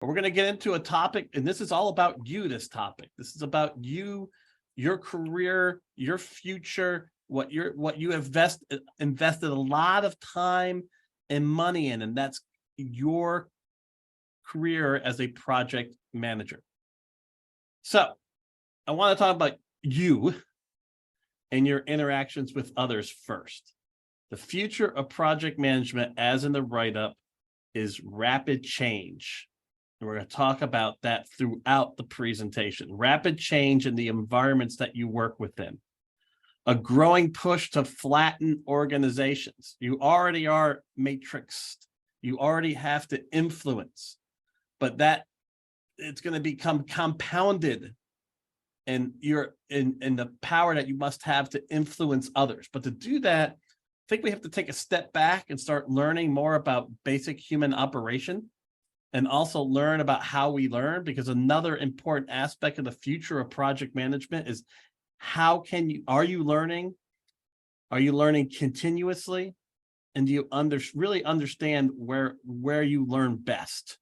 But we're going to get into a topic, and this is all about you, this topic. This is about you, your career, your future, what you have invested a lot of time and money in, and that's your career as a project manager. So I want to talk about you and your interactions with others first. The future of project management, as in the write-up, is rapid change. And we're going to talk about that throughout the presentation. Rapid change in the environments that you work within. A growing push to flatten organizations. You already are matrixed. You already have to influence, but that it's going to become compounded, and you're in the power that you must have to influence others. But to do that, I think we have to take a step back and start learning more about basic human operation, and also learn about how we learn, because another important aspect of the future of project management is are you learning? Are you learning continuously? And do you really understand where you learn best?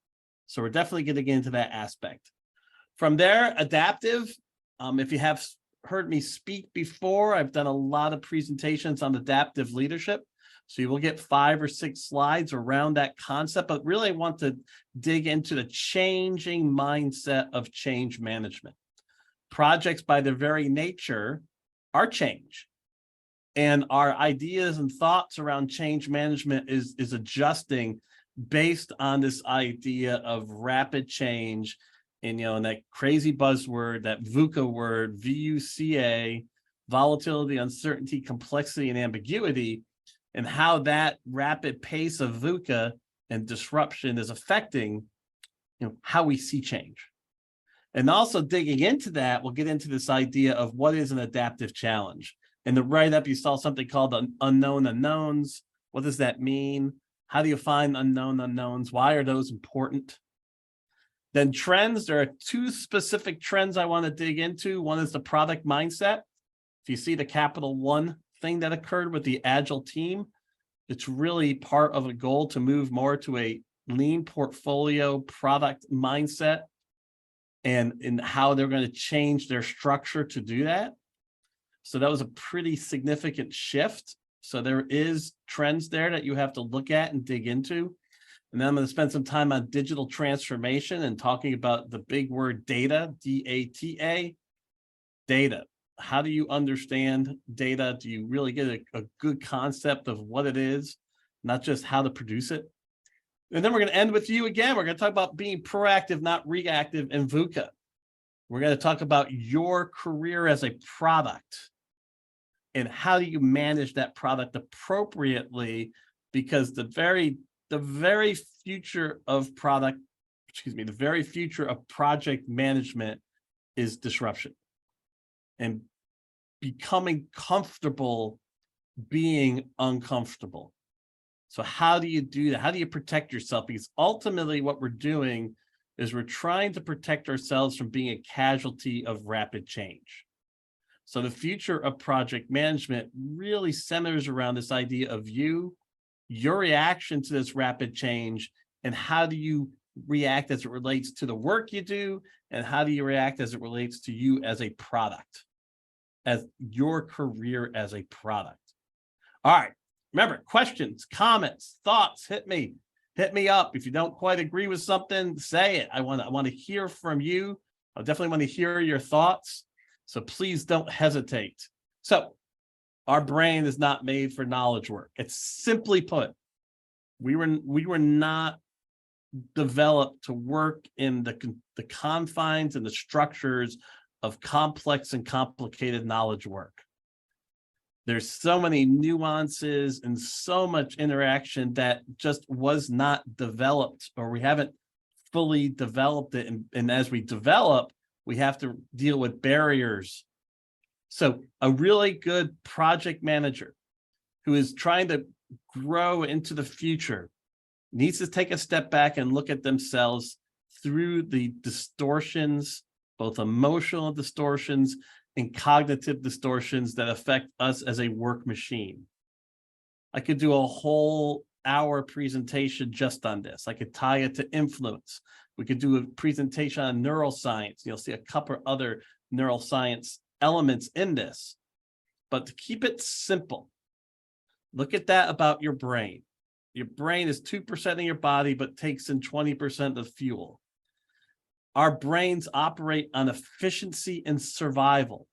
So we're definitely going to get into that aspect. From there, adaptive. If you have heard me speak before, I've done a lot of presentations on adaptive leadership. So you will get 5 or 6 slides around that concept, but really I want to dig into the changing mindset of change management. Projects, by their very nature, are change. And our ideas and thoughts around change management is adjusting based on this idea of rapid change. And, and that crazy buzzword, that VUCA word, VUCA, volatility, uncertainty, complexity, and ambiguity, and how that rapid pace of VUCA and disruption is affecting, how we see change. And also digging into that, we'll get into this idea of what is an adaptive challenge. In the write-up, you saw something called unknown unknowns. What does that mean? How do you find unknown unknowns? Why are those important? Then trends, there are 2 specific trends I want to dig into. One is the product mindset. If you see the capital 1 thing that occurred with the Agile team, it's really part of a goal to move more to a lean portfolio product mindset, and in how they're going to change their structure to do that. So that was a pretty significant shift. So there is trends there that you have to look at and dig into. And then I'm going to spend some time on digital transformation and talking about the big word data, D-A-T-A, data. How do you understand data? Do you really get a good concept of what it is, not just how to produce it? And then we're going to end with you again. We're going to talk about being proactive, not reactive, in VUCA. We're going to talk about your career as a product and how do you manage that product appropriately, because the very future of the very future of project management is disruption and becoming comfortable being uncomfortable. So how do you do that? How do you protect yourself? Because ultimately what we're doing is we're trying to protect ourselves from being a casualty of rapid change. So the future of project management really centers around this idea of your reaction to this rapid change, and how do you react as it relates to the work you do, and how do you react as it relates to you as a product, as your career as a product. All right. Remember, questions, comments, thoughts, hit me up. If you don't quite agree with something, say it. I want to hear from you. I definitely want to hear your thoughts. So please don't hesitate. So our brain is not made for knowledge work. It's simply put, we were not developed to work in the confines and the structures of complex and complicated knowledge work. There's so many nuances and so much interaction that just was not developed, or we haven't fully developed it. And as we develop, we have to deal with barriers. So a really good project manager who is trying to grow into the future needs to take a step back and look at themselves through the distortions, both emotional distortions and cognitive distortions that affect us as a work machine. I could do a whole hour presentation just on this. I could tie it to influence, We could do a presentation on neuroscience. You'll see a couple other neuroscience elements in this. But to keep it simple, look at that about your brain. Your brain is 2% of your body, but takes in 20% of fuel. Our brains operate on efficiency and survival.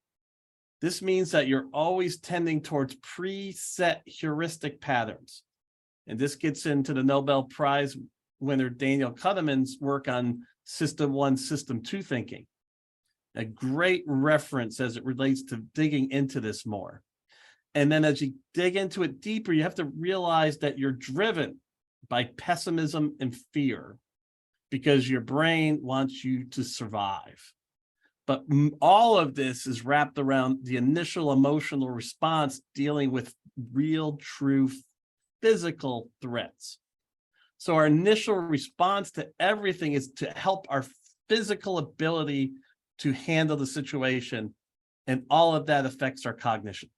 This means that you're always tending towards preset heuristic patterns. And this gets into the Nobel Prize winner Daniel Kahneman's work on System 1, System 2 thinking. A great reference as it relates to digging into this more. And then as you dig into it deeper, you have to realize that you're driven by pessimism and fear because your brain wants you to survive. But all of this is wrapped around the initial emotional response dealing with real, true physical threats. So our initial response to everything is to help our physical ability to handle the situation. And all of that affects our cognition.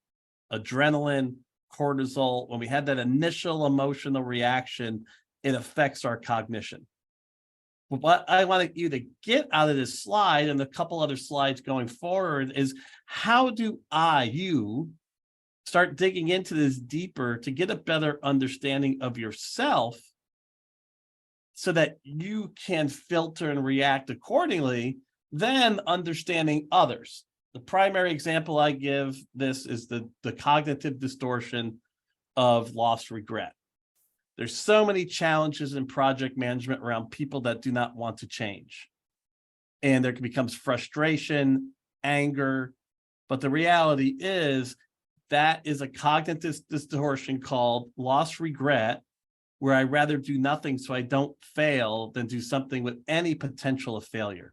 Adrenaline, cortisol, when we have that initial emotional reaction, it affects our cognition. But what I want you to get out of this slide and a couple other slides going forward is how do you start digging into this deeper to get a better understanding of yourself so that you can filter and react accordingly, then understanding others. The primary example I give this is the cognitive distortion of loss regret. There's so many challenges in project management around people that do not want to change. And there becomes frustration, anger, but the reality is that is a cognitive distortion called loss regret, where I rather do nothing so I don't fail than do something with any potential of failure.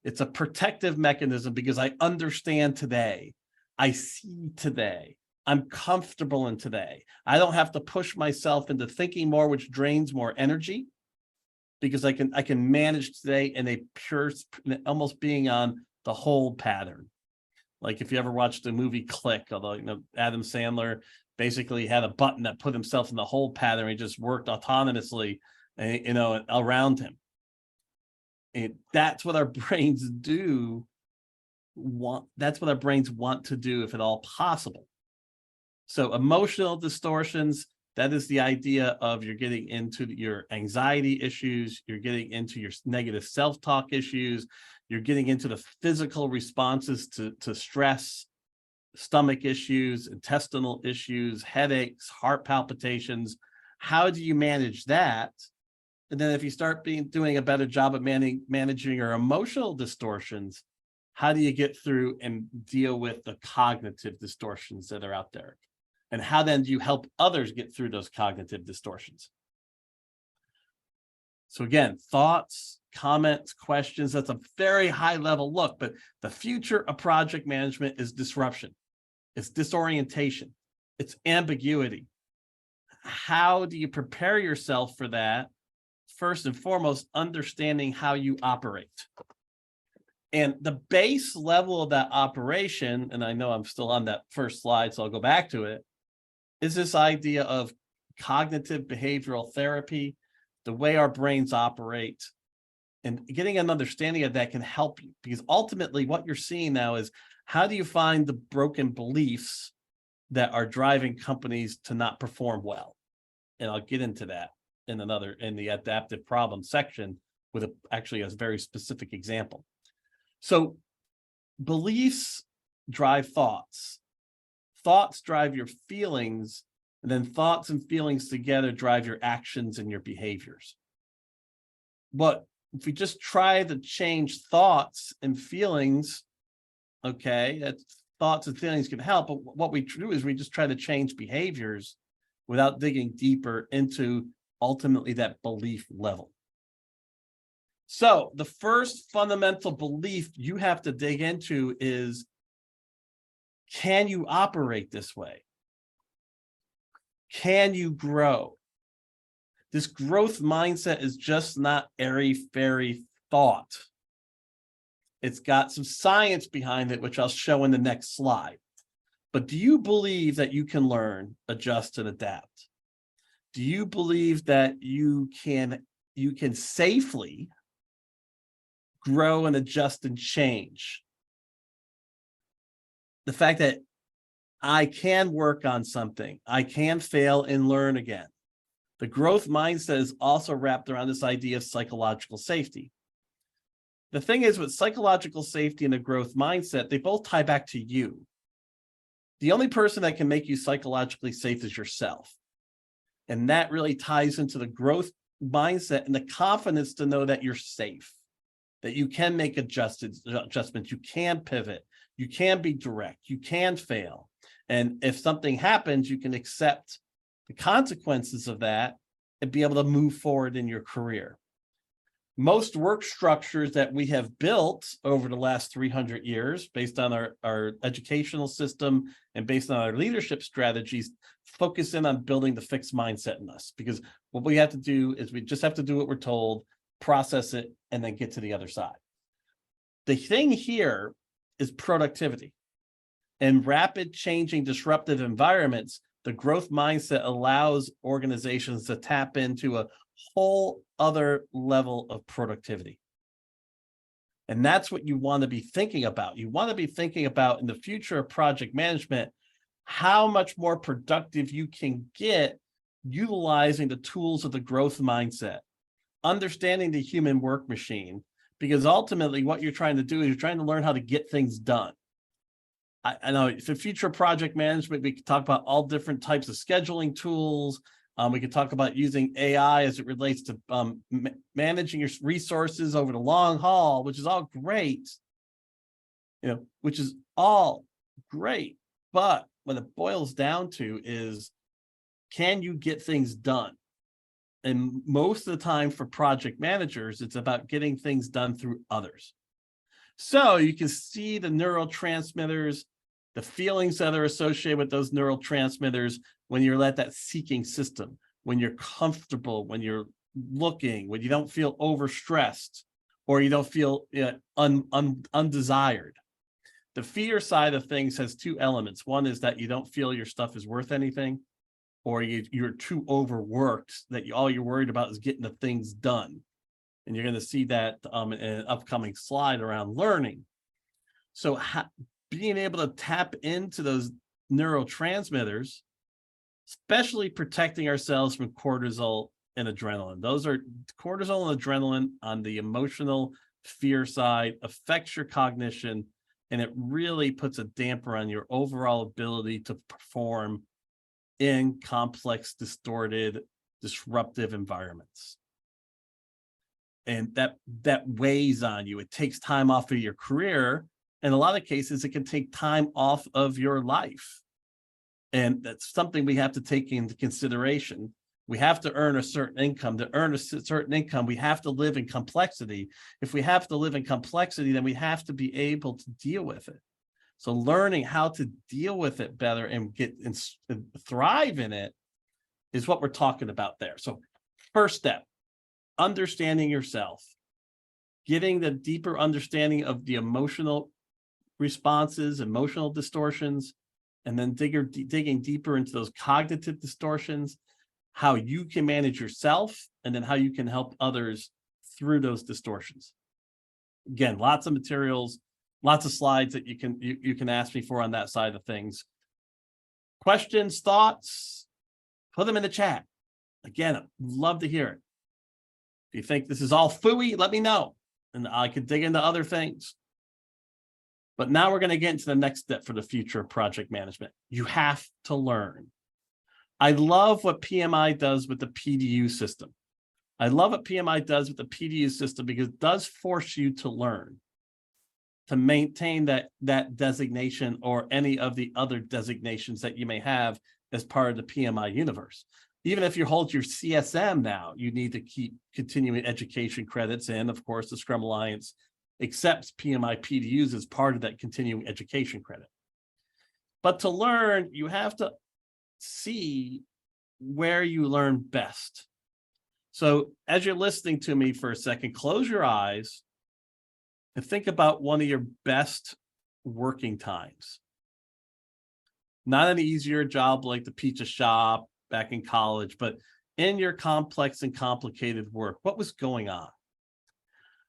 It's a protective mechanism because I understand today, I see today, I'm comfortable in today. I don't have to push myself into thinking more, which drains more energy, because I can manage today in a pure, almost being on the hold pattern. Like if you ever watched the movie Click, although Adam Sandler basically had a button that put himself in the hold pattern, he just worked autonomously, around him. And that's what our brains do. That's what our brains want to do, if at all possible. So emotional distortions, that is the idea of you're getting into your anxiety issues, you're getting into your negative self-talk issues, you're getting into the physical responses to stress, stomach issues, intestinal issues, headaches, heart palpitations. How do you manage that? And then if you start doing a better job of managing your emotional distortions, how do you get through and deal with the cognitive distortions that are out there? And how then do you help others get through those cognitive distortions? So again, thoughts, comments, questions, that's a very high level look, but the future of project management is disruption. It's disorientation. It's ambiguity. How do you prepare yourself for that? First and foremost, understanding how you operate. And the base level of that operation, and I know I'm still on that first slide, so I'll go back to it, is this idea of cognitive behavioral therapy, the way our brains operate, and getting an understanding of that can help you, because ultimately what you're seeing now is how do you find the broken beliefs that are driving companies to not perform well? And I'll get into that in the adaptive problem section with actually a very specific example. So beliefs drive thoughts. Thoughts drive your feelings, and then thoughts and feelings together drive your actions and your behaviors. But if we just try to change thoughts and feelings, okay, that thoughts and feelings can help, but what we do is we just try to change behaviors without digging deeper into ultimately that belief level. So the first fundamental belief you have to dig into is, can you operate this way? Can you grow? This growth mindset is just not airy-fairy thought. It's got some science behind it, which I'll show in the next slide. But do you believe that you can learn, adjust, and adapt? Do you believe that you can safely grow and adjust and change. The fact that I can work on something, I can fail and learn again. The growth mindset is also wrapped around this idea of psychological safety. The thing is, with psychological safety and a growth mindset, they both tie back to you. The only person that can make you psychologically safe is yourself. And that really ties into the growth mindset and the confidence to know that you're safe, that you can make adjustments, you can pivot, you can be direct, you can fail. And if something happens, you can accept the consequences of that and be able to move forward in your career. Most work structures that we have built over the last 300 years, based on our educational system and based on our leadership strategies, focus in on building the fixed mindset in us. Because what we have to do is we just have to do what we're told, process it, and then get to the other side. The thing here is productivity. In rapid changing disruptive environments, the growth mindset allows organizations to tap into a whole other level of productivity. And that's what you want to be thinking about. You want to be thinking about in the future of project management, how much more productive you can get utilizing the tools of the growth mindset, understanding the human work machine, because ultimately what you're trying to do is you're trying to learn how to get things done. I know for future project management, we could talk about all different types of scheduling tools. We could talk about using AI as it relates to managing your resources over the long haul, which is all great, which is all great. But what it boils down to is, can you get things done? And most of the time for project managers, it's about getting things done through others. So you can see the neurotransmitters, the feelings that are associated with those neurotransmitters when you're at that seeking system, when you're comfortable, when you're looking, when you don't feel overstressed, or you don't feel undesired. The fear side of things has two elements. One is that you don't feel your stuff is worth anything, or you're too overworked that all you're worried about is getting the things done. And you're going to see that in an upcoming slide around learning. So being able to tap into those neurotransmitters, especially protecting ourselves from cortisol and adrenaline. Those are cortisol and adrenaline on the emotional fear side, affects your cognition, and it really puts a damper on your overall ability to perform in complex, distorted, disruptive environments. And that weighs on you. It takes time off of your career. In a lot of cases, it can take time off of your life. And that's something we have to take into consideration. We have to earn a certain income. To earn a certain income, we have to live in complexity. If we have to live in complexity, then we have to be able to deal with it. So learning how to deal with it better and thrive in it is what we're talking about there. So first step, understanding yourself, getting the deeper understanding of the emotional responses, emotional distortions, and then digging deeper into those cognitive distortions, how you can manage yourself, and then how you can help others through those distortions. Again, lots of materials, lots of slides that you can ask me for on that side of things. Questions, thoughts, put them in the chat. Again, I'd love to hear it. If you think this is all phooey, let me know, and I could dig into other things. But now we're going to get into the next step for the future of project management. You have to learn. I love what PMI does with the PDU system. I love what PMI does with the PDU system because it does force you to learn, to maintain that designation or any of the other designations that you may have as part of the PMI universe. Even if you hold your CSM now, you need to keep continuing education credits. And of course, the Scrum Alliance accepts PMI PDUs as part of that continuing education credit. But to learn, you have to see where you learn best. So as you're listening to me for a second, close your eyes and think about one of your best working times. Not an easier job like the pizza shop back in college, but in your complex and complicated work, what was going on?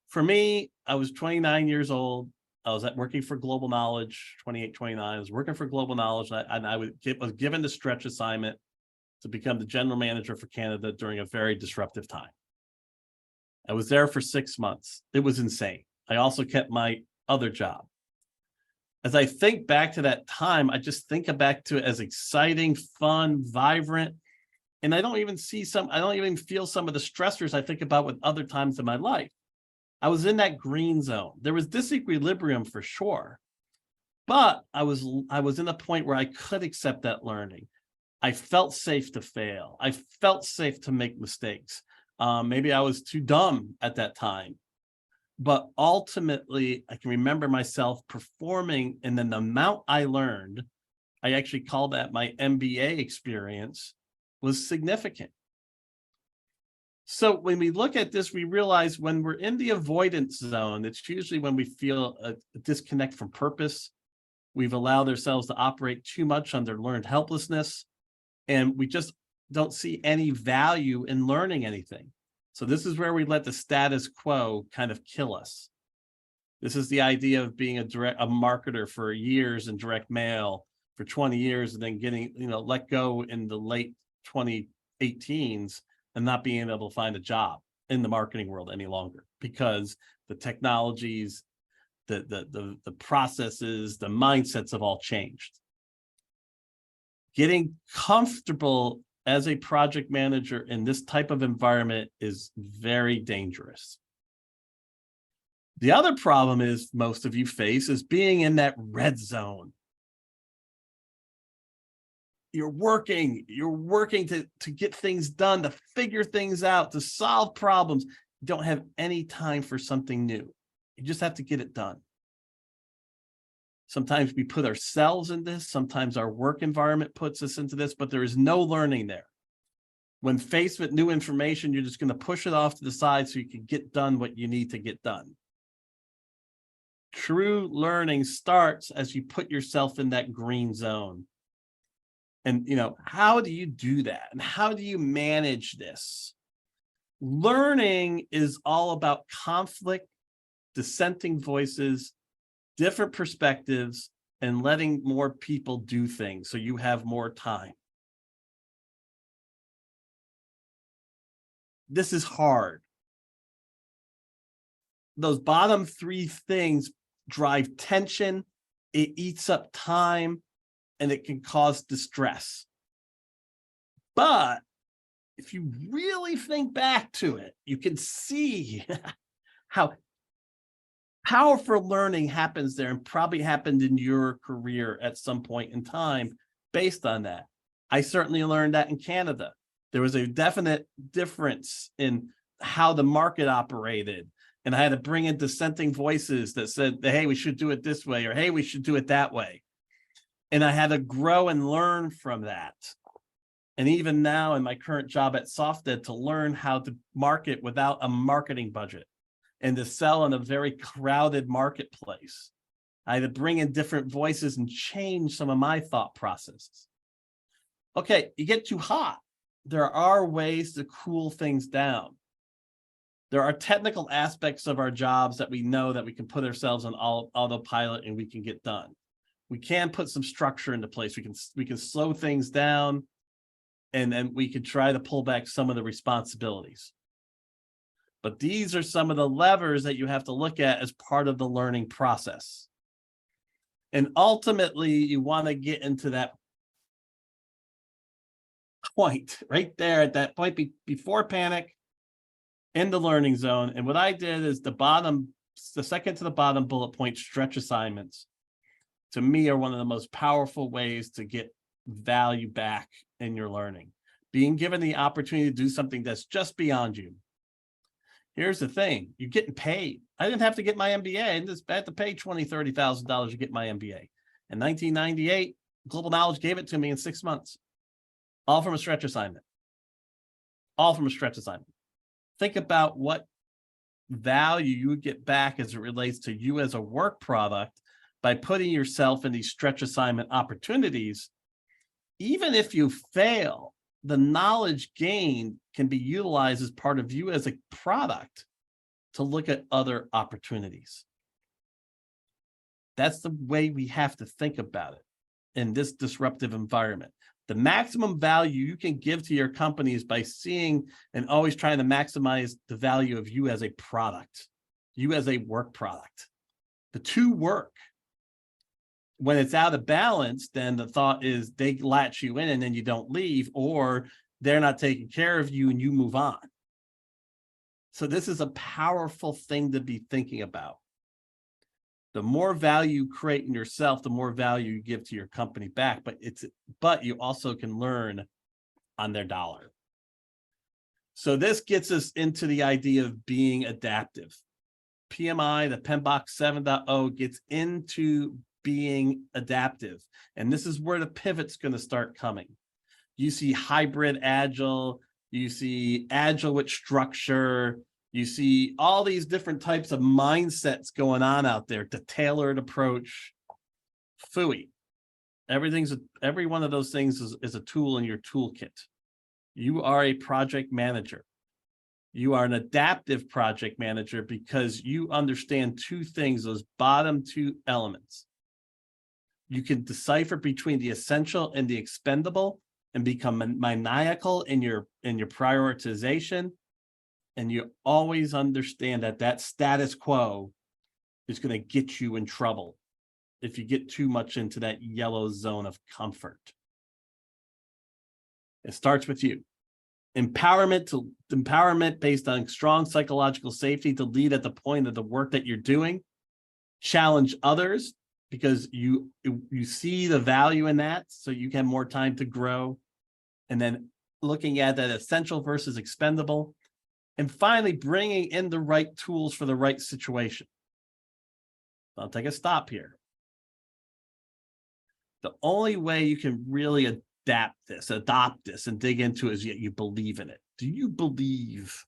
For me, I was 29 years old. I was working for Global Knowledge, 28, 29. I was working for Global Knowledge, and I was given the stretch assignment to become the general manager for Canada during a very disruptive time. I was there for 6 months. It was insane. I also kept my other job. As I think back to that time, I just think back to it as exciting, fun, vibrant. And I don't even feel some of the stressors I think about with other times in my life. I was in that green zone. There was disequilibrium for sure, but I was in a point where I could accept that learning. I felt safe to fail. I felt safe to make mistakes. Maybe I was too dumb at that time, but ultimately I can remember myself performing, and then the amount I learned, I actually call that my MBA experience, was significant. So when we look at this, we realize when we're in the avoidance zone, it's usually when we feel a disconnect from purpose. We've allowed ourselves to operate too much under learned helplessness, and we just don't see any value in learning anything. So this is where we let the status quo kind of kill us. This is the idea of being a marketer for years in direct mail for 20 years and then getting, let go in the late 2018s and not being able to find a job in the marketing world any longer because the technologies, the processes, the mindsets have all changed. Getting comfortable as a project manager in this type of environment is very dangerous. The other problem is most of you face is being in that red zone. You're working to get things done, to figure things out, to solve problems. You don't have any time for something new. You just have to get it done. Sometimes we put ourselves in this. Sometimes our work environment puts us into this, but there is no learning there. When faced with new information, you're just going to push it off to the side so you can get done what you need to get done. True learning starts as you put yourself in that green zone. And, how do you do that? And how do you manage this? Learning is all about conflict, dissenting voices, different perspectives, and letting more people do things so you have more time. This is hard. Those bottom three things drive tension, it eats up time, and it can cause distress. But if you really think back to it, you can see how powerful learning happens there and probably happened in your career at some point in time based on that. I certainly learned that in Canada. There was a definite difference in how the market operated. And I had to bring in dissenting voices that said, hey, we should do it this way, or hey, we should do it that way. And I had to grow and learn from that. And even now in my current job at SoftEd, to learn how to market without a marketing budget and to sell in a very crowded marketplace. I had to bring in different voices and change some of my thought processes. Okay, you get too hot. There are ways to cool things down. There are technical aspects of our jobs that we know that we can put ourselves on autopilot and we can get done. We can put some structure into place. We can slow things down, and then we can try to pull back some of the responsibilities. But these are some of the levers that you have to look at as part of the learning process. And ultimately, you want to get into that point right there at that point before panic in the learning zone. And what I did is the second to the bottom bullet point, stretch assignments, to me are one of the most powerful ways to get value back in your learning. Being given the opportunity to do something that's just beyond you. Here's the thing, you're getting paid. I didn't have to get my MBA. I had to pay $20,000, $30,000 to get my MBA. In 1998, Global Knowledge gave it to me in 6 months. All from a stretch assignment. All from a stretch assignment. Think about what value you would get back as it relates to you as a work product by putting yourself in these stretch assignment opportunities. Even if you fail, the knowledge gained can be utilized as part of you as a product to look at other opportunities. That's the way we have to think about it in this disruptive environment. The maximum value you can give to your company is by seeing and always trying to maximize the value of you as a product, you as a work product. The two work. When it's out of balance, then the thought is they latch you in and then you don't leave, or they're not taking care of you and you move on. So this is a powerful thing to be thinking about. The more value you create in yourself, the more value you give to your company back, but you also can learn on their dollar. So this gets us into the idea of being adaptive. PMI, the PMBOK 7.0, gets into being adaptive. And this is where the pivot's going to start coming. You see hybrid agile, you see agile with structure, you see all these different types of mindsets going on out there, the tailored approach, FUI. Every one of those things is a tool in your toolkit. You are a project manager. You are an adaptive project manager because you understand two things, those bottom two elements. You can decipher between the essential and the expendable and become maniacal in your prioritization. And you always understand that status quo is going to get you in trouble if you get too much into that yellow zone of comfort. It starts with you. Empowerment based on strong psychological safety to lead at the point of the work that you're doing. Challenge others because you see the value in that, so you have more time to grow. And then looking at that essential versus expendable. And finally, bringing in the right tools for the right situation. I'll take a stop here. The only way you can really adopt this, and dig into it is yet you believe in it. Do you believe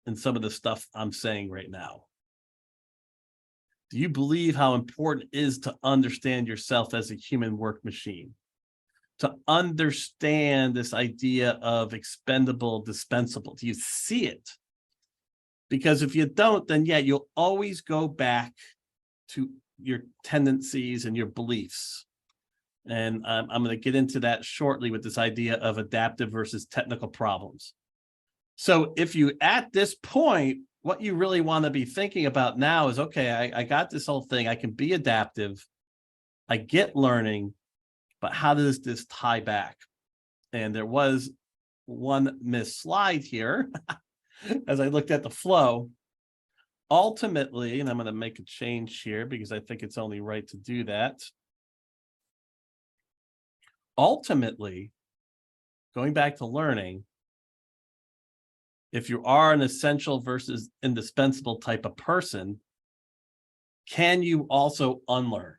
in some of the stuff I'm saying right now? Do you believe how important it is to understand yourself as a human work machine? To understand this idea of expendable, dispensable? Do you see it? Because if you don't, then you'll always go back to your tendencies and your beliefs. And I'm going to get into that shortly with this idea of adaptive versus technical problems. So if you, at this point, what you really want to be thinking about now is, okay, I got this whole thing. I can be adaptive. I get learning, but how does this tie back? And there was one missed slide here as I looked at the flow. Ultimately, and I'm going to make a change here because I think it's only right to do that. Ultimately, going back to learning, if you are an essential versus indispensable type of person, can you also unlearn?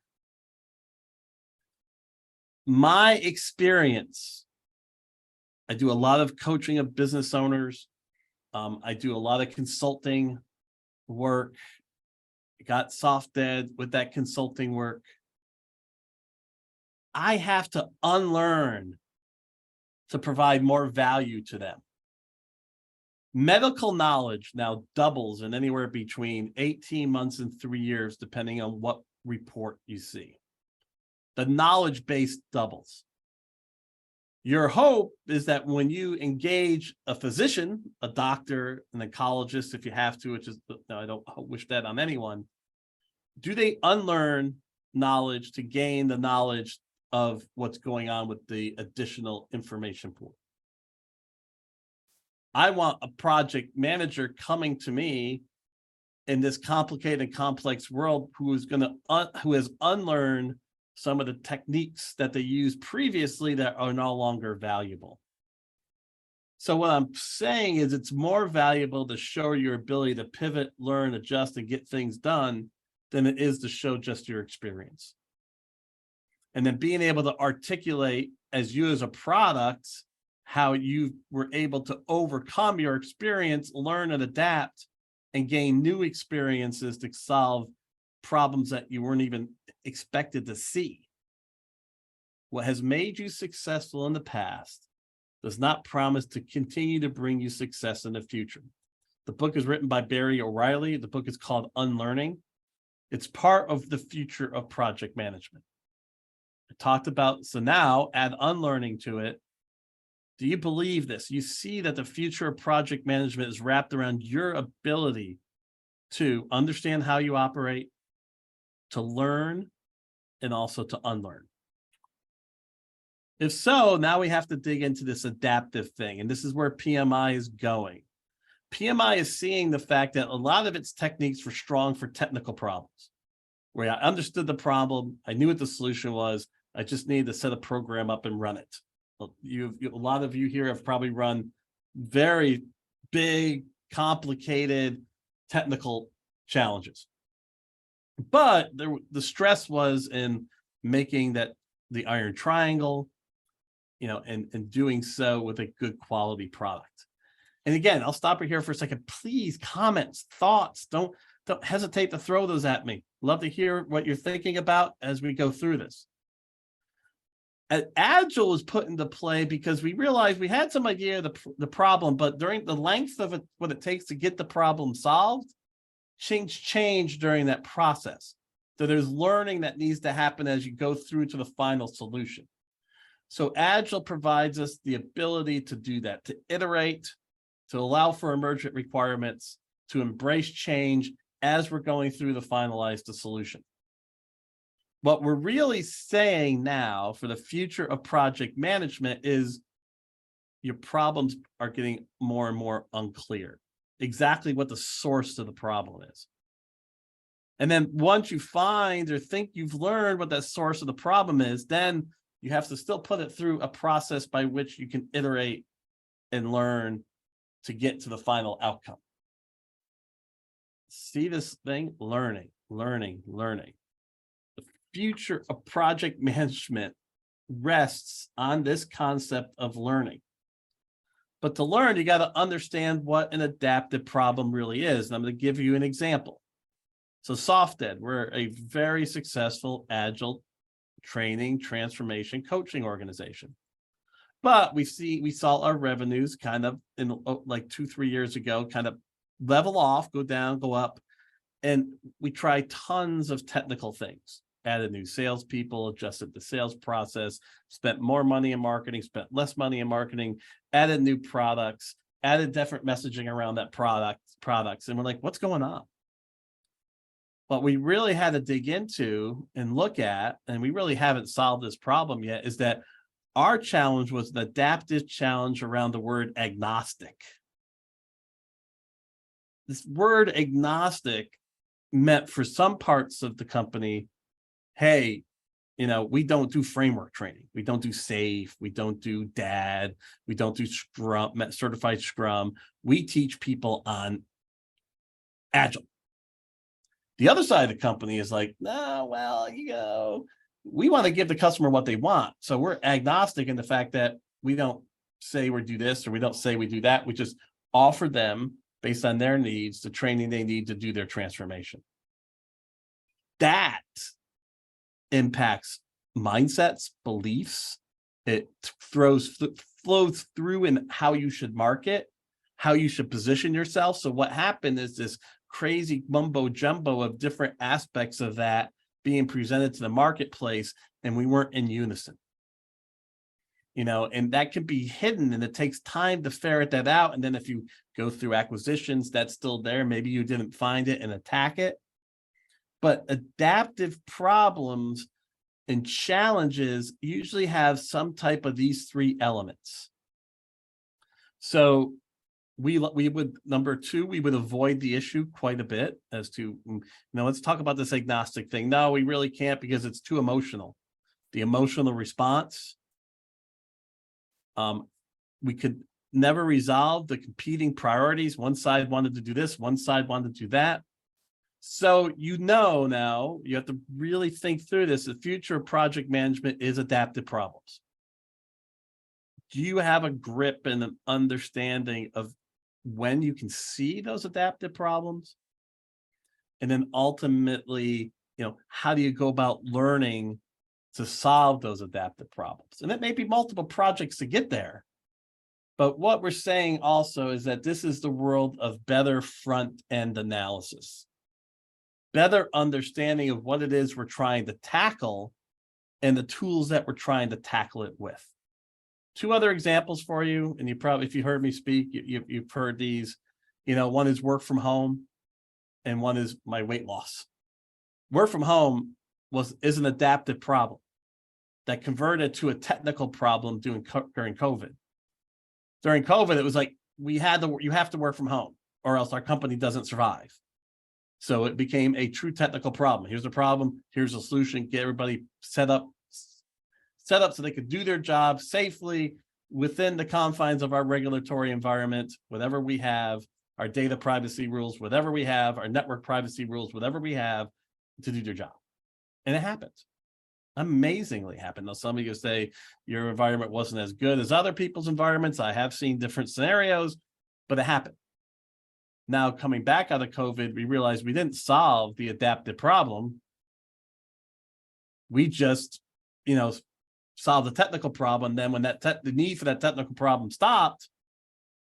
My experience, I do a lot of coaching of business owners. I do a lot of consulting work. I got soft dead with that consulting work. I have to unlearn to provide more value to them. Medical knowledge now doubles in anywhere between 18 months and 3 years, depending on what report you see. The knowledge base doubles. Your hope is that when you engage a physician, a doctor, an oncologist, if you have to, which is, no, I don't wish that on anyone, do they unlearn knowledge to gain the knowledge of what's going on with the additional information pool? I want a project manager coming to me in this complicated and complex world who has unlearned some of the techniques that they used previously that are no longer valuable. So what I'm saying is it's more valuable to show your ability to pivot, learn, adjust, and get things done than it is to show just your experience. And then being able to articulate as you as a product how you were able to overcome your experience, learn and adapt, and gain new experiences to solve problems that you weren't even expected to see. What has made you successful in the past does not promise to continue to bring you success in the future. The book is written by Barry O'Reilly. The book is called Unlearning. It's part of the future of project management. I talked about, so now add unlearning to it. Do you believe this? You see that the future of project management is wrapped around your ability to understand how you operate, to learn, and also to unlearn. If so, now we have to dig into this adaptive thing, and this is where PMI is going. PMI is seeing the fact that a lot of its techniques were strong for technical problems, where I understood the problem, I knew what the solution was, I just needed to set a program up and run it. A lot of you here have probably run very big, complicated technical challenges. But the stress was in making that the iron triangle, and doing so with a good quality product. And again, I'll stop right here for a second. Please, comments, thoughts, don't hesitate to throw those at me. Love to hear what you're thinking about as we go through this. Agile was put into play because we realized we had some idea of the problem, but during the length of it, what it takes to get the problem solved, change during that process. So there's learning that needs to happen as you go through to the final solution. So Agile provides us the ability to do that, to iterate, to allow for emergent requirements, to embrace change as we're going through to finalize the solution. What we're really saying now for the future of project management is your problems are getting more and more unclear, exactly what the source of the problem is. And then once you find or think you've learned what that source of the problem is, then you have to still put it through a process by which you can iterate and learn to get to the final outcome. See this thing? Learning. The future of project management rests on this concept of learning. But to learn, you got to understand what an adaptive problem really is. And I'm going to give you an example. So SoftEd, we're a very successful Agile training, transformation, coaching organization. But we saw our revenues kind of in like 2-3 years ago, kind of level off, go down, go up. And we tried tons of technical things, added new salespeople, adjusted the sales process, spent more money in marketing, spent less money in marketing, added new products, added different messaging around that products. And we're like, what's going on? What we really had to dig into and look at, and we really haven't solved this problem yet, is that our challenge was an adaptive challenge around the word agnostic. This word agnostic meant for some parts of the company, hey, we don't do framework training. We don't do SAFe. We don't do DAD. We don't do Scrum, certified Scrum. We teach people on Agile. The other side of the company is like, no, well, we want to give the customer what they want. So we're agnostic in the fact that we don't say we do this or we don't say we do that. We just offer them, based on their needs, the training they need to do their transformation. That impacts mindsets, beliefs. It flows through in how you should market, how you should position yourself. So what happened is this crazy mumbo jumbo of different aspects of that being presented to the marketplace, and we weren't in unison. And that can be hidden, and it takes time to ferret that out. And then if you go through acquisitions, that's still there. Maybe you didn't find it and attack it. But adaptive problems and challenges usually have some type of these 3 elements. So we would, number 2, we would avoid the issue quite a bit as to, let's talk about this agnostic thing. No, we really can't because it's too emotional. The emotional response. We could never resolve the competing priorities. One side wanted to do this, one side wanted to do that. So now you have to really think through this. The future of project management is adaptive problems. Do you have a grip and an understanding of when you can see those adaptive problems? And then ultimately, how do you go about learning to solve those adaptive problems? And it may be multiple projects to get there, But what we're saying also is that this is the world of better front end analysis, better understanding of what it is we're trying to tackle and the tools that we're trying to tackle it with. Two other examples for you, and you probably, if you heard me speak, you've heard these. One is work from home, and one is my weight loss. Work from home is an adaptive problem that converted to a technical problem during COVID. During COVID, it was like you have to work from home, or else our company doesn't survive. So it became a true technical problem. Here's the problem. Here's a solution. Get everybody set up so they could do their job safely within the confines of our regulatory environment, whatever we have, our data privacy rules, whatever we have, our network privacy rules, whatever we have to do their job. And it happened. Amazingly happened. Now, some of you say your environment wasn't as good as other people's environments. I have seen different scenarios, but it happened. Now, coming back out of COVID, we realized we didn't solve the adaptive problem. We just, solved the technical problem. Then when the need for that technical problem stopped,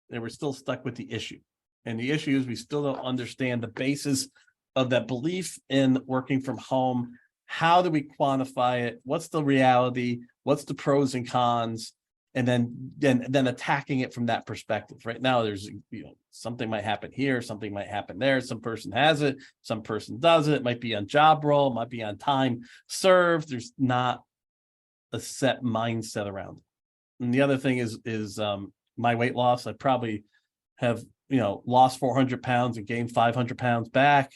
they were still stuck with the issue. And the issue is we still don't understand the basis of that belief in working from home. How do we quantify it? What's the reality? What's the pros and cons? And then attacking it from that perspective. Right now, there's something might happen here, something might happen there. Some person has it, some person doesn't. It might be on job role, might be on time served. There's not a set mindset around it. And the other thing is my weight loss. I probably have lost 400 pounds and gained 500 pounds back.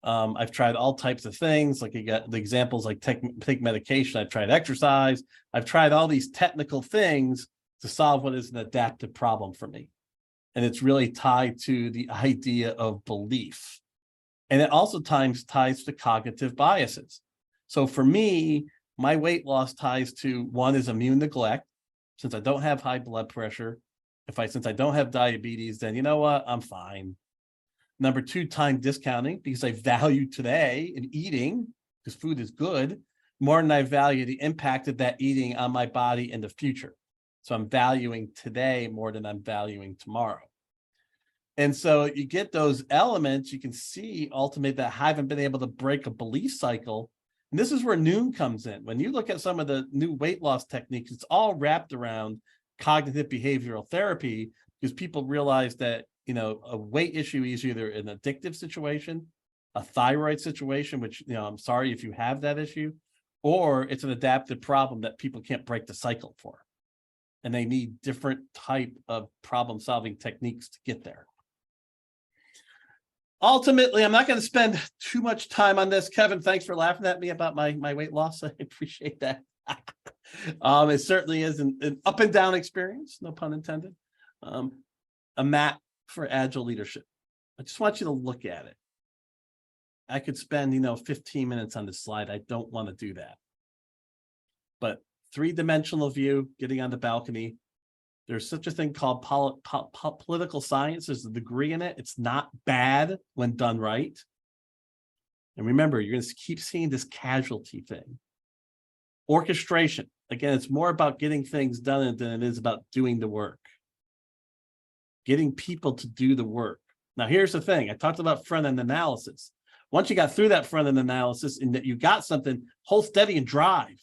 I've tried all types of things. Like you got the examples, like take medication. I've tried exercise. I've tried all these technical things to solve what is an adaptive problem for me. And it's really tied to the idea of belief. And it also ties to cognitive biases. So for me, my weight loss ties to, one is immune neglect. Since I don't have high blood pressure, since I don't have diabetes, then you know what? I'm fine. Number two, time discounting, because I value today in eating, because food is good, more than I value the impact of that eating on my body in the future. So I'm valuing today more than I'm valuing tomorrow. And so you get those elements, you can see ultimately that I haven't been able to break a belief cycle. And this is where Noon comes in. When you look at some of the new weight loss techniques, it's all wrapped around cognitive behavioral therapy, because people realize that a weight issue is either an addictive situation, a thyroid situation, which I'm sorry if you have that issue, or it's an adaptive problem that people can't break the cycle for, and they need different type of problem-solving techniques to get there. Ultimately, I'm not going to spend too much time on this. Kevin, thanks for laughing at me about my weight loss. I appreciate that. It certainly is an up and down experience, no pun intended. A map for agile leadership. I just want you to look at it. I could spend 15 minutes on this slide. I don't want to do that. But three-dimensional view, getting on the balcony. There's such a thing called political science. There's a degree in it. It's not bad when done right. And remember, you're going to keep seeing this casualty thing. Orchestration. Again, it's more about getting things done than it is about doing the work. Getting people to do the work. Now, here's the thing. I talked about front-end analysis. Once you got through that front-end analysis and that you got something, hold steady and drive.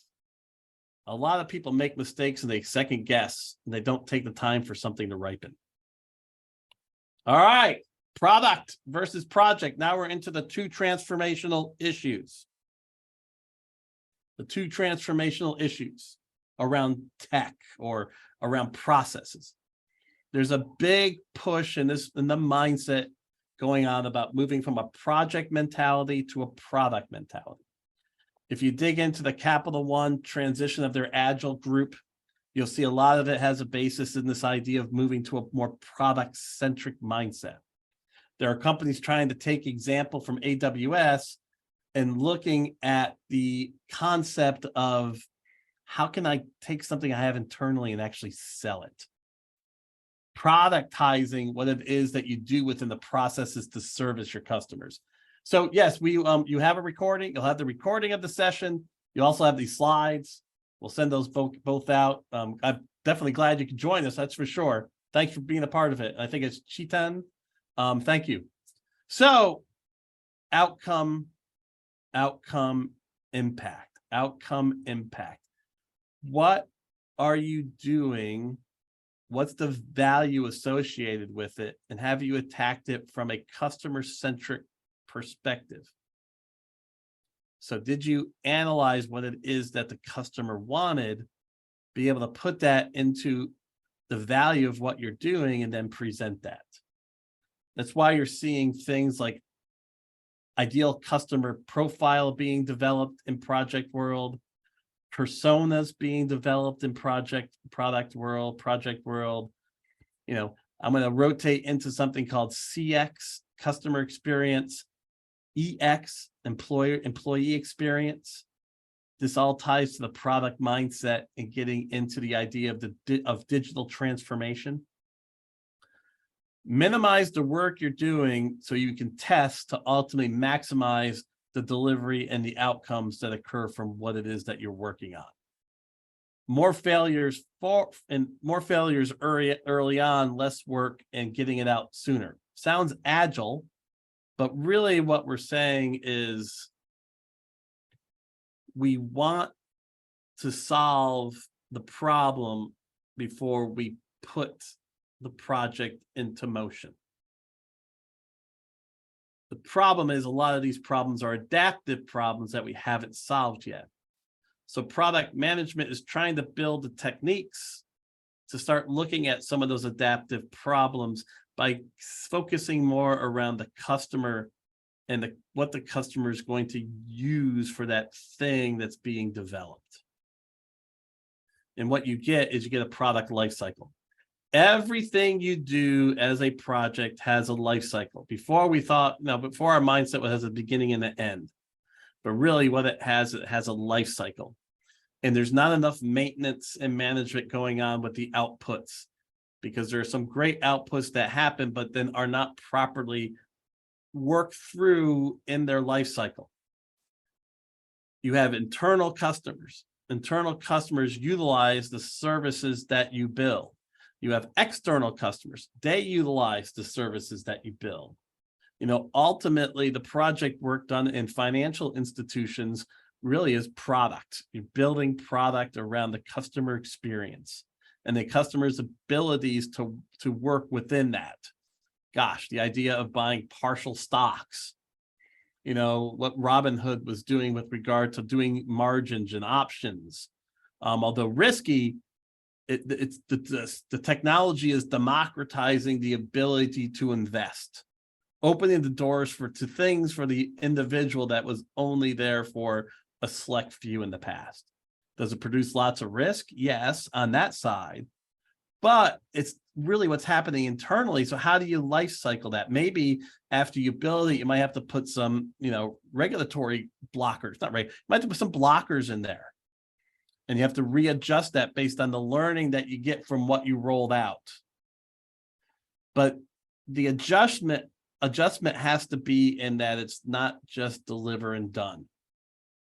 A lot of people make mistakes and they second guess and they don't take the time for something to ripen. All right, product versus project. Now we're into the two transformational issues. The two transformational issues around tech or around processes. There's a big push in the mindset going on about moving from a project mentality to a product mentality. If you dig into the Capital One transition of their Agile group, you'll see a lot of it has a basis in this idea of moving to a more product-centric mindset. There are companies trying to take example from AWS and looking at the concept of how can I take something I have internally and actually sell it? Productizing what it is that you do within the processes to service your customers. So yes, you have a recording. You'll have the recording of the session. You also have these slides. We'll send those both out. I'm definitely glad you can join us. That's for sure. Thanks for being a part of it. I think it's Chitan. Thank you. So outcome, impact. What are you doing? What's the value associated with it? And have you attacked it from a customer-centric perspective? So did you analyze what it is that the customer wanted, be able to put that into the value of what you're doing, and then present that? That's why you're seeing things like ideal customer profile being developed in project world, personas being developed in product world. You know, I'm going to rotate into something called CX, customer experience, EX, employee experience. This all ties to the product mindset and getting into the idea of digital transformation. Minimize the work you're doing so you can test to ultimately maximize the delivery and the outcomes that occur from what it is that you're working on. More failures early on, less work, and getting it out sooner. Sounds agile, but really what we're saying is we want to solve the problem before we put the project into motion. The problem is a lot of these problems are adaptive problems that we haven't solved yet. So product management is trying to build the techniques to start looking at some of those adaptive problems by focusing more around the customer and what the customer is going to use for that thing that's being developed. And what you get is you get a product life cycle. Everything you do as a project has a life cycle. Before our mindset has a beginning and an end. But really what it has a life cycle. And there's not enough maintenance and management going on with the outputs, because there are some great outputs that happen, but then are not properly worked through in their life cycle. You have internal customers. Internal customers utilize the services that you build. You have external customers. They utilize the services that you build. You know, ultimately, the project work done in financial institutions really is product. You're building product around the customer experience and the customer's abilities to work within that. Gosh, the idea of buying partial stocks, you know, what Robinhood was doing with regard to doing margins and options. Although risky, the technology is democratizing the ability to invest, opening the doors to things for the individual that was only there for a select few in the past. Does it produce lots of risk? Yes, on that side, but it's really what's happening internally. So how do you life cycle that? Maybe after you build it, you might have to put some, regulatory blockers, not right. You might have to put some blockers in there. And you have to readjust that based on the learning that you get from what you rolled out. But the adjustment has to be in that it's not just deliver and done.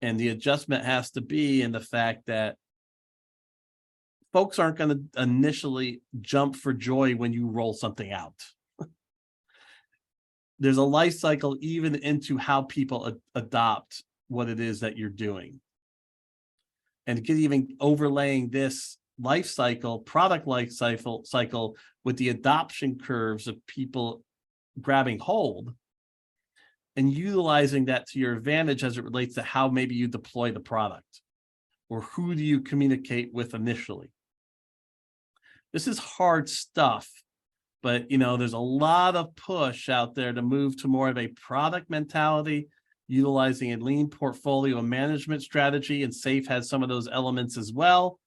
And the adjustment has to be in the fact that folks aren't going to initially jump for joy when you roll something out. There's a life cycle even into how people adopt what it is that you're doing. And even overlaying this life cycle, product life cycle with the adoption curves of people grabbing hold and utilizing that to your advantage as it relates to how maybe you deploy the product or who do you communicate with initially. This is hard stuff, but there's a lot of push out there to move to more of a product mentality, utilizing a lean portfolio management strategy, and SAFe has some of those elements as well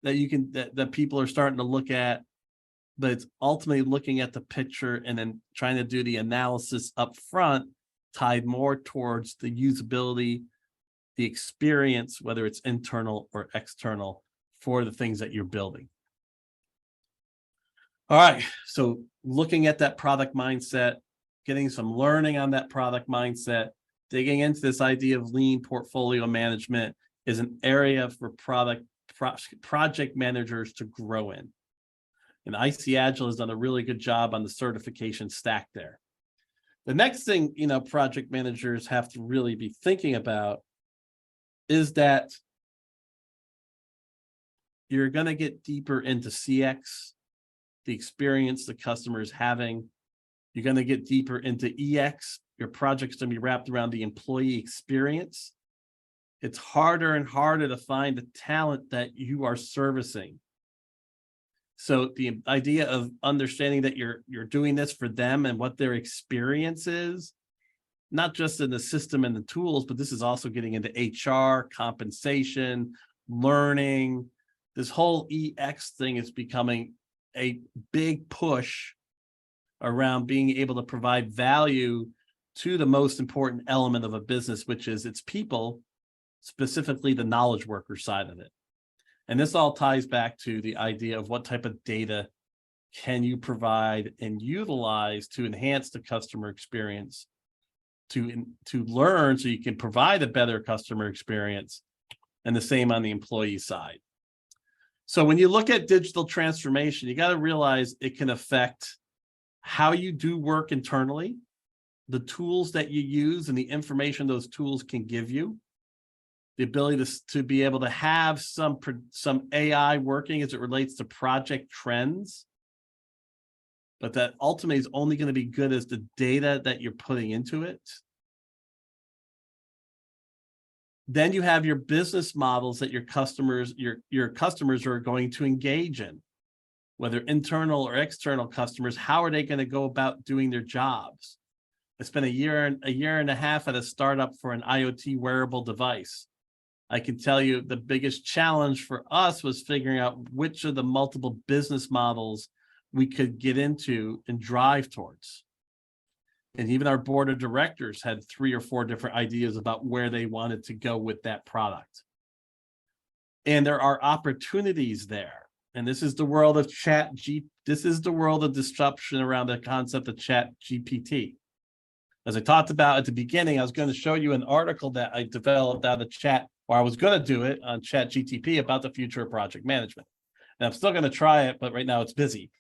that people are starting to look at, but it's ultimately looking at the picture and then trying to do the analysis up front, tied more towards the usability, the experience, whether it's internal or external, for the things that you're building. All right, so looking at that product mindset, getting some learning on that product mindset, digging into this idea of lean portfolio management is an area for project managers to grow in. And IC Agile has done a really good job on the certification stack there. The next thing, project managers have to really be thinking about is that you're going to get deeper into CX, the experience the customer is having. You're going to get deeper into EX. Your project's going to be wrapped around the employee experience. It's harder and harder to find the talent that you are servicing. So the idea of understanding that you're doing this for them and what their experience is, not just in the system and the tools, but this is also getting into HR, compensation, learning. This whole EX thing is becoming a big push around being able to provide value to the most important element of a business, which is its people, specifically the knowledge worker side of it. And this all ties back to the idea of what type of data can you provide and utilize to enhance the customer experience, to learn so you can provide a better customer experience, and the same on the employee side. So when you look at digital transformation, you got to realize it can affect how you do work internally, the tools that you use and the information those tools can give you, the ability to be able to have some AI working as it relates to project trends, but that ultimately is only going to be good as the data that you're putting into it. Then you have your business models that your customers are going to engage in, whether internal or external customers. How are they going to go about doing their jobs? I spent a year and a half at a startup for an IoT wearable device. I can tell you the biggest challenge for us was figuring out which of the multiple business models we could get into and drive towards. And even our board of directors had 3 or 4 different ideas about where they wanted to go with that product. And there are opportunities there. And this is the world of this is the world of disruption around the concept of Chat GPT. As I talked about at the beginning, I was going to show you an article that I developed out of chat, or I was going to do it on Chat GTP about the future of project management. And I'm still going to try it, but right now it's busy.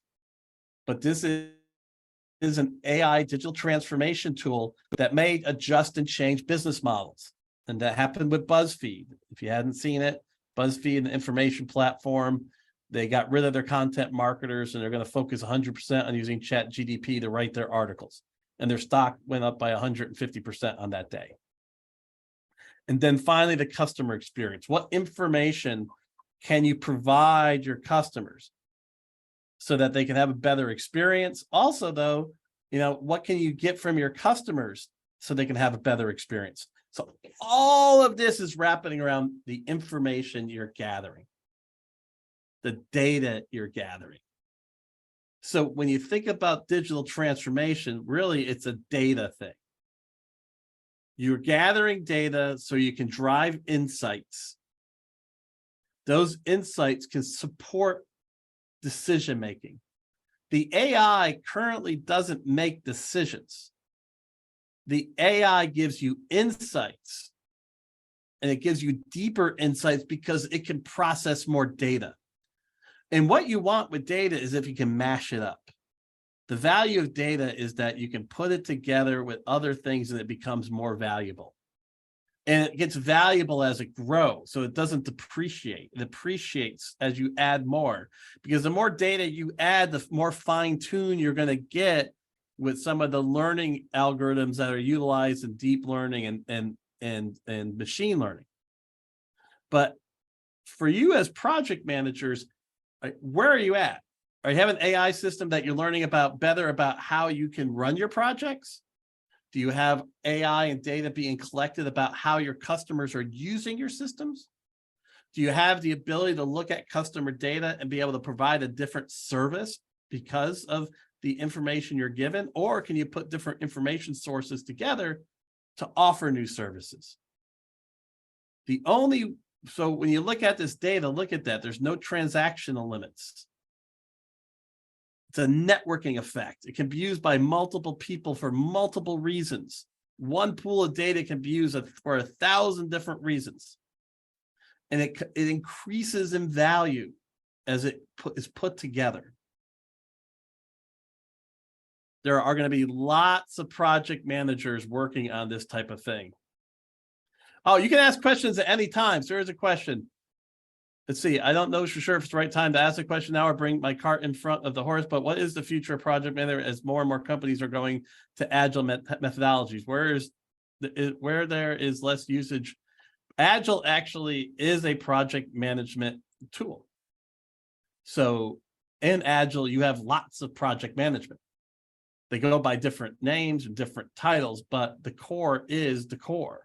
But this is an AI digital transformation tool that may adjust and change business models. And that happened with BuzzFeed. If you hadn't seen it, BuzzFeed, an information platform, they got rid of their content marketers and they're going to focus 100% on using Chat GTP to write their articles. And their stock went up by 150% on that day. And then finally, the customer experience. What information can you provide your customers so that they can have a better experience? Also, though, what can you get from your customers so they can have a better experience? So all of this is wrapping around the information you're gathering, the data you're gathering. So when you think about digital transformation, really it's a data thing. You're gathering data so you can drive insights. Those insights can support decision-making. The AI currently doesn't make decisions. The AI gives you insights, and it gives you deeper insights because it can process more data. And what you want with data is if you can mash it up. The value of data is that you can put it together with other things and it becomes more valuable. And it gets valuable as it grows, so it doesn't depreciate. It appreciates as you add more, because the more data you add, the more fine-tuned you're going to get with some of the learning algorithms that are utilized in deep learning and machine learning. But for you as project managers, where are you at? Are you have an AI system that you're learning better about how you can run your projects? Do you have AI and data being collected about how your customers are using your systems? Do you have the ability to look at customer data and be able to provide a different service because of the information you're given? Or can you put different information sources together to offer new services? So when you look at this data, look at that. There's no transactional limits. It's a networking effect. It can be used by multiple people for multiple reasons. One pool of data can be used for 1,000 different reasons. And it increases in value as it is put together. There are going to be lots of project managers working on this type of thing. Oh, you can ask questions at any time. So here's a question. Let's see. I don't know for sure if it's the right time to ask a question now or bring my cart in front of the horse, but what is the future of project management as more and more companies are going to agile methodologies? Where there is less usage? Agile actually is a project management tool. So in Agile, you have lots of project management. They go by different names and different titles, but the core is the core.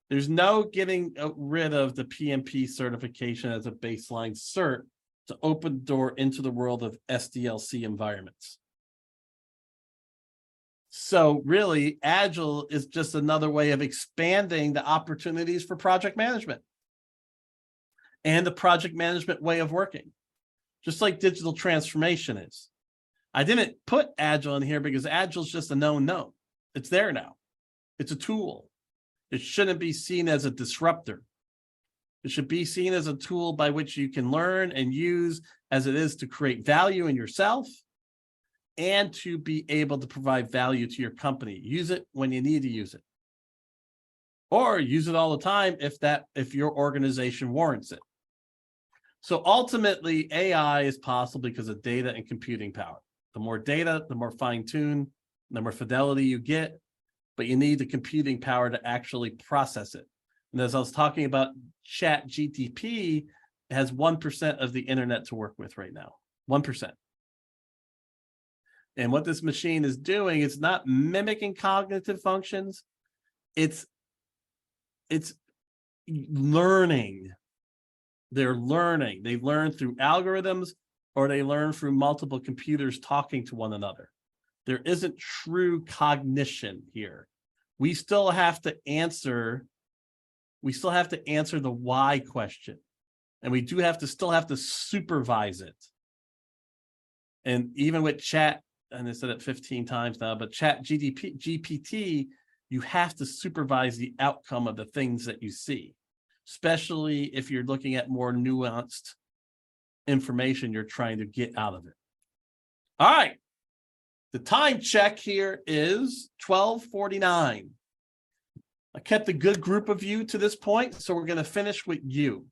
There's no getting rid of the PMP certification as a baseline cert to open the door into the world of SDLC environments. So really, Agile is just another way of expanding the opportunities for project management and the project management way of working, just like digital transformation is. I didn't put Agile in here because Agile is just a known. It's there now. It's a tool. It shouldn't be seen as a disruptor. It should be seen as a tool by which you can learn and use as it is to create value in yourself and to be able to provide value to your company. Use it when you need to use it. Or use it all the time if your organization warrants it. So ultimately, AI is possible because of data and computing power. The more data, the more fine-tuned, the more fidelity you get, but you need the computing power to actually process it. And as I was talking about, ChatGPT has 1% of the internet to work with right now, 1%. And what this machine is doing, it's not mimicking cognitive functions. It's learning. They're learning. They learn through algorithms or they learn through multiple computers talking to one another. There isn't true cognition here. We still have to answer the why question. And we still have to supervise it. And even with chat, and I said it 15 times now, but GPT, you have to supervise the outcome of the things that you see, especially if you're looking at more nuanced information you're trying to get out of it. All right. The time check here is 12:49. I kept a good group of you to this point, so we're going to finish with you.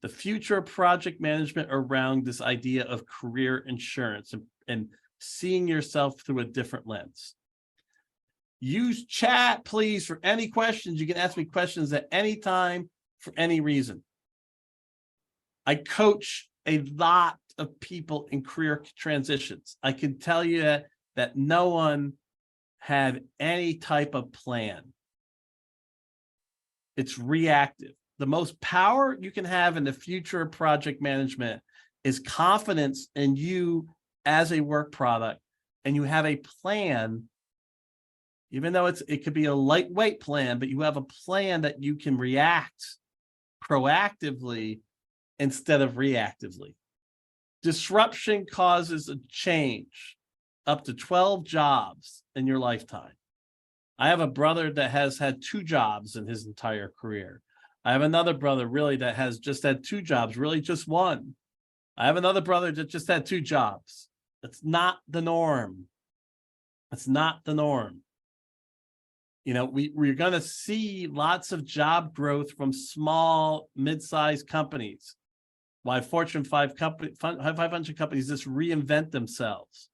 The future of project management around this idea of career insurance and seeing yourself through a different lens. Use chat, please, for any questions. You can ask me questions at any time for any reason. I coach a lot of people in career transitions. I can tell you that no one had any type of plan. It's reactive. The most power you can have in the future of project management is confidence in you as a work product, and you have a plan, even though it could be a lightweight plan, but you have a plan that you can react proactively instead of reactively. Disruption causes a change, up to 12 jobs in your lifetime. I have a brother that has had 2 jobs in his entire career. I have another brother really that has just had 2 jobs, really just one. I have another brother that just had 2 jobs. That's not the norm. That's not the norm. You know, we're going to see lots of job growth from small, mid-sized companies. Why Fortune 500 companies just reinvent themselves.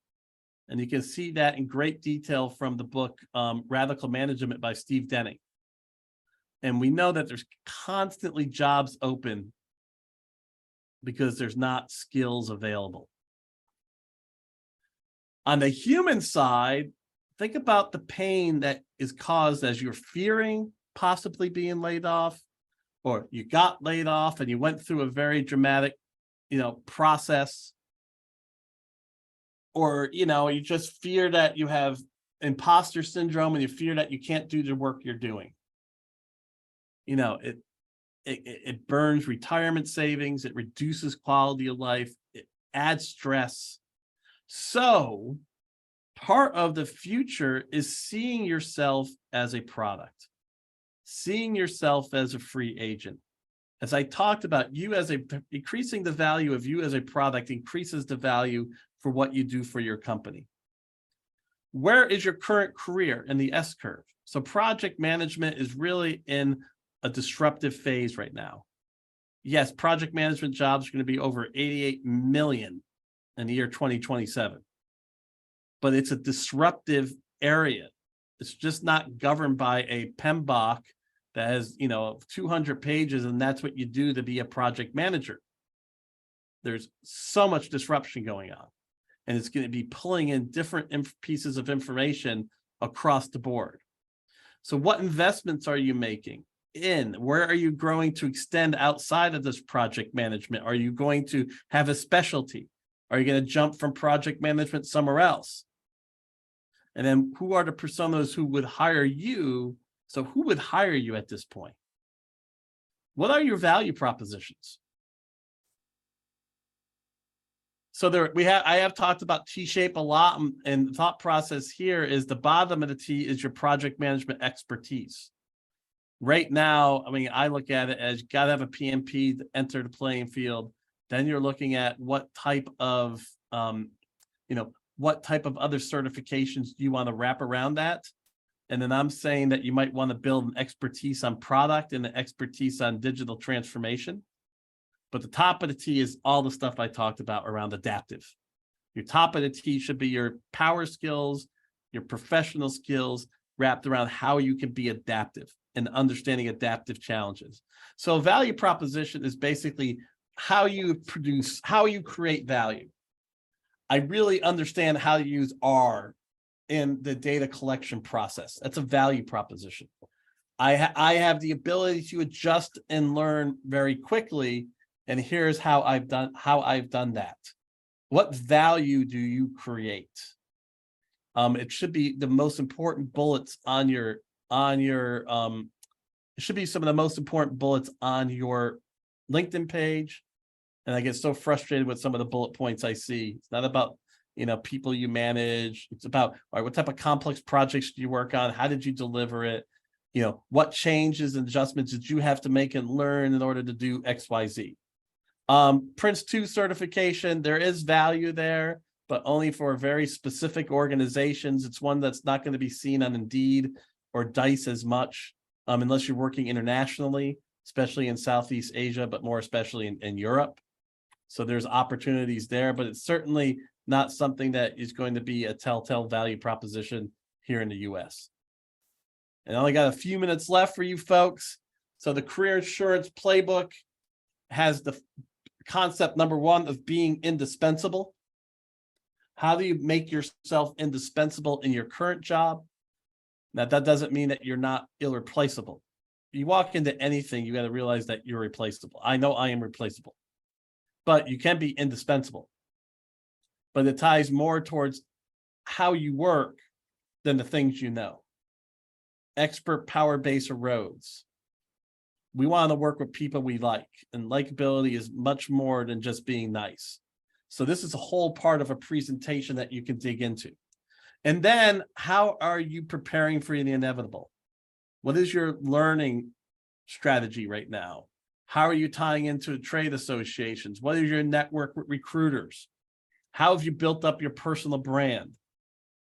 And you can see that in great detail from the book Radical Management by Steve Denning. And we know that there's constantly jobs open because there's not skills available. On the human side, think about the pain that is caused as you're fearing possibly being laid off, or you got laid off and you went through a very dramatic, process. Or, you just fear that you have imposter syndrome and you fear that you can't do the work you're doing. It burns retirement savings. It reduces quality of life. It adds stress. So part of the future is seeing yourself as a product, seeing yourself as a free agent. As I talked about, increasing the value of you as a product increases the value for what you do for your company. Where is your current career in the S curve? So project management is really in a disruptive phase right now. Yes, project management jobs are going to be over 88 million in the year 2027. But it's a disruptive area. It's just not governed by a PMBOK that has, 200 pages, and that's what you do to be a project manager. There's so much disruption going on, and it's going to be pulling in different pieces of information across the board. So what investments are you making in? Where are you going to extend outside of this project management? Are you going to have a specialty? Are you going to jump from project management somewhere else? And then who are the personas who would hire you? So who would hire you at this point? What are your value propositions? So I have talked about T-shape a lot, and the thought process here is the bottom of the T is your project management expertise. Right now, I look at it as you got to have a PMP to enter the playing field. Then you're looking at what type of what type of other certifications do you want to wrap around that? And then I'm saying that you might want to build an expertise on product and an expertise on digital transformation. But the top of the T is all the stuff I talked about around adaptive. Your top of the T should be your power skills, your professional skills wrapped around how you can be adaptive and understanding adaptive challenges. So value proposition is basically how you produce, how you create value. I really understand how to use R in the data collection process. That's a value proposition. I have the ability to adjust and learn very quickly, and here's how I've done that. What value do you create? It should be the most important bullets on your it should be some of the most important bullets on your LinkedIn page. And I get so frustrated with some of the bullet points I see. It's not about, people you manage. It's about, all right, what type of complex projects do you work on? How did you deliver it? What changes and adjustments did you have to make and learn in order to do X, Y, Z? Prince 2 certification, there is value there, but only for very specific organizations. It's one that's not going to be seen on Indeed or Dice as much, unless you're working internationally, especially in Southeast Asia, but more especially in Europe. So there's opportunities there, but it's certainly not something that is going to be a telltale value proposition here in the US. And I only got a few minutes left for you folks. So the career insurance playbook has the concept number 1 of being indispensable. How do you make yourself indispensable in your current job? Now, that doesn't mean that you're not irreplaceable. You walk into anything, you got to realize that you're replaceable. I know I am replaceable, but you can be indispensable. But it ties more towards how you work than the things you know. Expert power base erodes. We want to work with people we like, and likability is much more than just being nice. So this is a whole part of a presentation that you can dig into. And then how are you preparing for the inevitable? What is your learning strategy right now? How are you tying into trade associations? What is your network with recruiters? How have you built up your personal brand?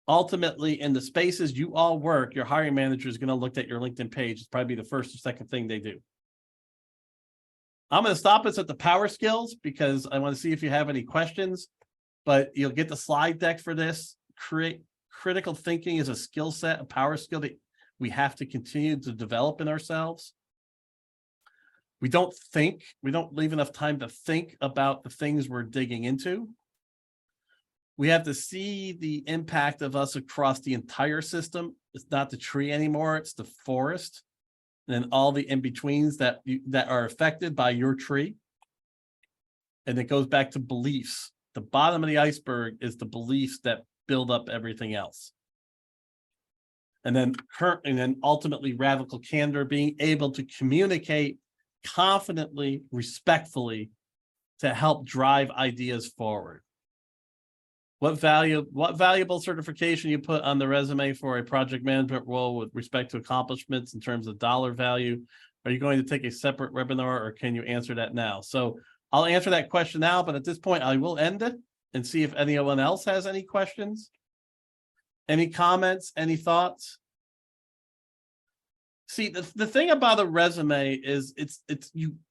Ultimately, in the spaces you all work, your hiring manager is going to look at your LinkedIn page. It's probably the first or second thing they do. I'm going to stop us at the power skills because I want to see if you have any questions, but you'll get the slide deck for this. Critical thinking is a skill set, a power skill that we have to continue to develop in ourselves. We don't leave enough time to think about the things we're digging into. We have to see the impact of us across the entire system. It's not the tree anymore, it's the forest. And then all the in-betweens that are affected by your tree. And it goes back to beliefs. The bottom of the iceberg is the beliefs that build up everything else. And then ultimately radical candor, being able to communicate confidently, respectfully, to help drive ideas forward. What valuable certification you put on the resume for a project management role with respect to accomplishments in terms of dollar value? Are you going to take a separate webinar, or can you answer that now? So I'll answer that question now, but at this point I will end it and see if anyone else has any questions. Any comments? Any thoughts? See, the thing about a resume is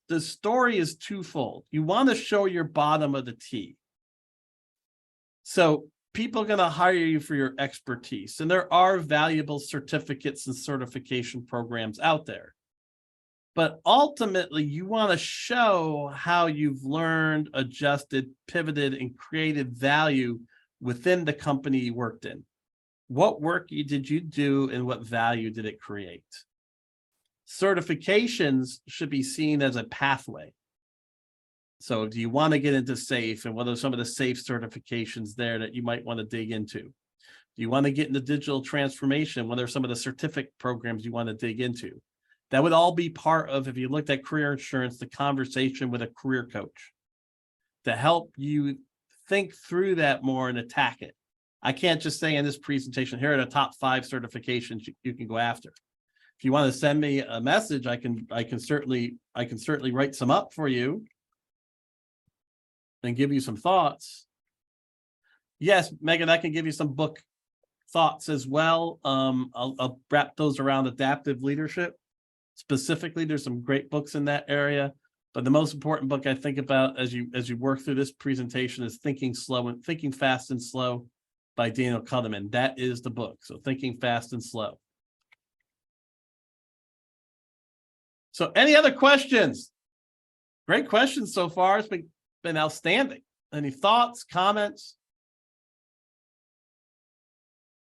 the story is twofold. You want to show your bottom of the T. So people are going to hire you for your expertise, and there are valuable certificates and certification programs out there. But ultimately, you want to show how you've learned, adjusted, pivoted, and created value within the company you worked in. What work did you do and what value did it create? Certifications should be seen as a pathway. So do you want to get into SAFe, and what are some of the SAFe certifications there that you might want to dig into? Do you want to get into digital transformation? What are some of the certificate programs you want to dig into? That would all be part of, if you looked at career insurance, the conversation with a career coach to help you think through that more and attack it. I can't just say in this presentation, here are the top 5 certifications you can go after. If you want to send me a message, I can certainly write some up for you and give you some thoughts. Yes, Megan, I can give you some book thoughts as well. I'll wrap those around adaptive leadership. Specifically, there's some great books in that area, but the most important book I think about as you work through this presentation is Thinking Fast and Slow by Daniel Kahneman. That is the book. So Thinking Fast and Slow. So any other questions? Great questions so far. It's been outstanding. Any thoughts, comments?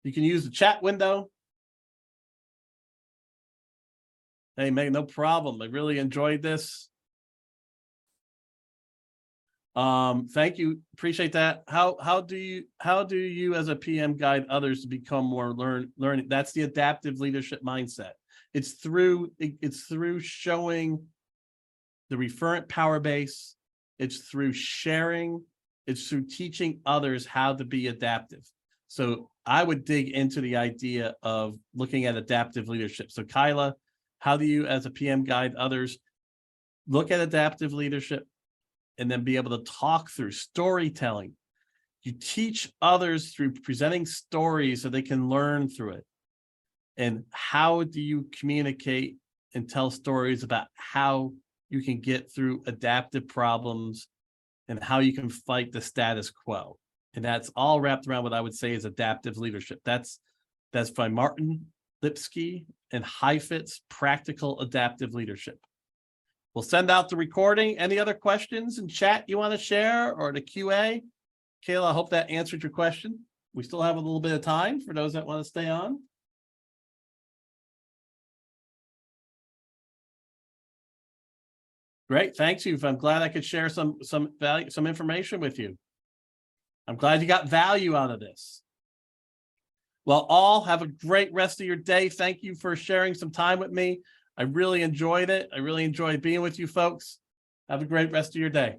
You can use the chat window. Hey, Megan, no problem. I really enjoyed this. Thank you. Appreciate that. How do you as a PM guide others to become more learning? That's the adaptive leadership mindset. It's through showing the referent power base. It's through sharing. It's through teaching others how to be adaptive. So I would dig into the idea of looking at adaptive leadership. So Kyla, how do you as a PM guide others look at adaptive leadership and then be able to talk through storytelling? You teach others through presenting stories so they can learn through it. And how do you communicate and tell stories about how you can get through adaptive problems and how you can fight the status quo? And that's all wrapped around what I would say is adaptive leadership. That's by Martin Lipsky and Heifetz, Practical Adaptive Leadership. We'll send out the recording. Any other questions in chat you want to share or the QA? Kayla, I hope that answered your question. We still have a little bit of time for those that want to stay on. Great, thanks you. I'm glad I could share some value, some information with you. I'm glad you got value out of this. Well, all have a great rest of your day. Thank you for sharing some time with me. I really enjoyed it. I really enjoyed being with you folks. Have a great rest of your day.